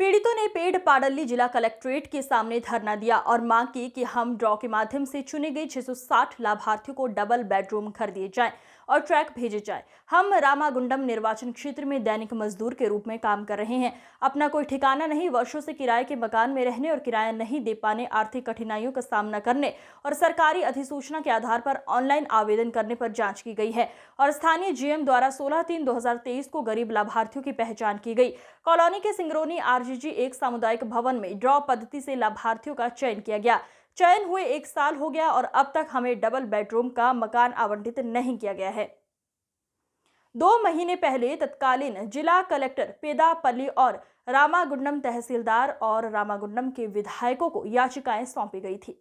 पीड़ितों ने पेड़ पाडली जिला कलेक्ट्रेट के सामने धरना दिया और मांग की कि हम ड्रॉ के माध्यम से चुने गए 660 लाभार्थियों को डबल बेडरूम घर दिए जाएं और ट्रैक भेजे जाए। हम रामागुंडम निर्वाचन क्षेत्र में दैनिक मजदूर के रूप में काम कर रहे हैं। अपना कोई ठिकाना नहीं, वर्षों से किराए के मकान में रहने और किराया नहीं दे पाने, आर्थिक कठिनाइयों का सामना करने और सरकारी अधिसूचना के आधार पर ऑनलाइन आवेदन करने पर जांच की गई है और स्थानीय जीएम द्वारा 16/3/2023 को गरीब लाभार्थियों की पहचान की गई। कॉलोनी के सिंगरौनी आरजीजी एक सामुदायिक भवन में ड्रॉ पद्धति से लाभार्थियों का चयन किया गया। चयन हुए 1 साल हो गया और अब तक हमें डबल बेडरूम का मकान आवंटित नहीं किया गया है। 2 महीने पहले तत्कालीन जिला कलेक्टर पेदापल्ली और रामागुंडम तहसीलदार और रामागुंडम के विधायकों को याचिकाएं सौंपी गई थी।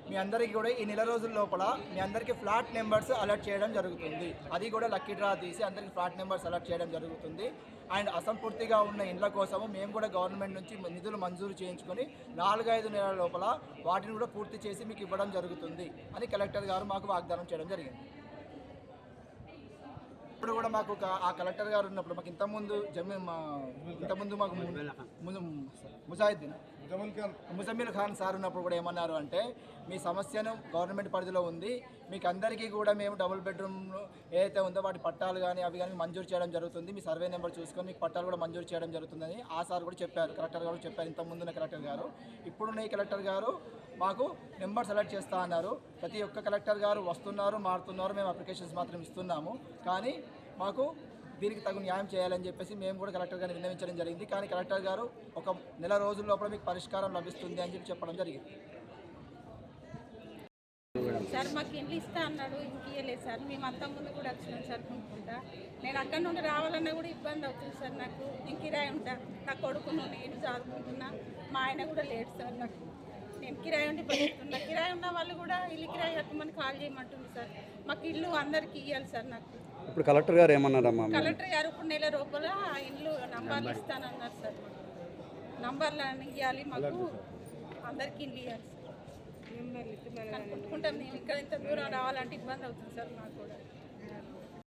మీ అందరికీ కూడా ఈ నెల రోజుల లోపల మీ అందరికీ ఫ్లాట్ నెంబర్స్ అలర్ట్ చేయడం జరుగుతుంది. అది కూడా లక్కీ డ్రా తీసి అందరికీ ఫ్లాట్ నెంబర్స్ అలర్ట్ చేయడం జరుగుతుంది. అండ్ అసంపూర్తిగా ఉన్న ఇండ్ల కోసము మేము కూడా గవర్నమెంట్ నుంచి నిధులు మంజూరు చేయించుకొని 4-5 నెలల లోపల వాటిని కూడా పూర్తి చేసి మీకు ఇవ్వడం జరుగుతుంది అని కలెక్టర్ గారు మాకు వాగ్దానం చేయడం జరిగింది. ఇప్పుడు కూడా మాకు ఆ కలెక్టర్ గారు ఉన్నప్పుడు మాకు ఇంతకుముందు మాకు ముజమ్మిల్ ఖాన్ సార్ ఉన్నప్పుడు కూడా ఏమన్నారు అంటే, మీ సమస్యను గవర్నమెంట్ పరిధిలో ఉంది, మీకు అందరికీ కూడా మేము డబుల్ బెడ్రూమ్ ఏదైతే ఉందో వాటి పట్టాలు కానీ అవి కానీ మంజూరు చేయడం జరుగుతుంది, మీ సర్వే నెంబర్ చూసుకొని మీకు పట్టాలు కూడా మంజూరు చేయడం జరుగుతుందని ఆ సార్ కూడా చెప్పారు. కలెక్టర్ గారు చెప్పారు ఇంతకుముందున్న కలెక్టర్ గారు. ఇప్పుడున్న ఈ కలెక్టర్ గారు మాకు నెంబర్ సెలెక్ట్ చేస్తా అన్నారు. ప్రతి ఒక్క కలెక్టర్ గారు వస్తున్నారు, మారుతున్నారు, మేము అప్లికేషన్స్ మాత్రం ఇస్తున్నాము. కానీ మాకు దీనికి తగు న్యాయం చేయాలని చెప్పేసి మేము కూడా కలెక్టర్ గారిని విన్నవించడం జరిగింది. కానీ కలెక్టర్ గారు ఒక నెల రోజుల లోపల మీకు పరిష్కారం లభిస్తుంది అని చెప్పడం జరిగింది. సార్ మాకు ఇంట్లో ఇస్తా అన్నాడు, ఇంక ఇవ్వలేదు సార్. మేము అంత ముందు కూడా వచ్చినాం సార్ కొనుక్కుంటా. నేను అక్కడి నుండి రావాలన్నా కూడా ఇబ్బంది అవుతుంది సార్. నాకు నేను కిరాయి ఉంటా, నా కొడుకును నేను చదువుకుంటున్నా, మా ఆయన కూడా లేడు సార్. నాకు నేను కిరాయి ఉండి బతుకుతున్నా. కిరాయి ఉన్న వాళ్ళు కూడా ఇల్లు కిరాయి కట్టమని కాల్ చేయమంటుంది సార్. మాకు ఇల్లు అందరికి ఇవ్వాలి సార్. నాకు ఇప్పుడు కలెక్టర్ గారు ఏమన్నారమ్మా? కలెక్టర్ గారు ఇప్పుడు నెల లోపల ఇల్లు నంబర్లు ఇస్తానన్నారు సార్. నంబర్లు ఇవ్వాలి, మాకు అందరికి ఇల్లు ఇవ్వాలి సార్. కనుక్కుంటాం. మేము ఇక్కడ ఇంత దూరం రావాలంటే ఇబ్బంది అవుతుంది సార్ నాకు కూడా.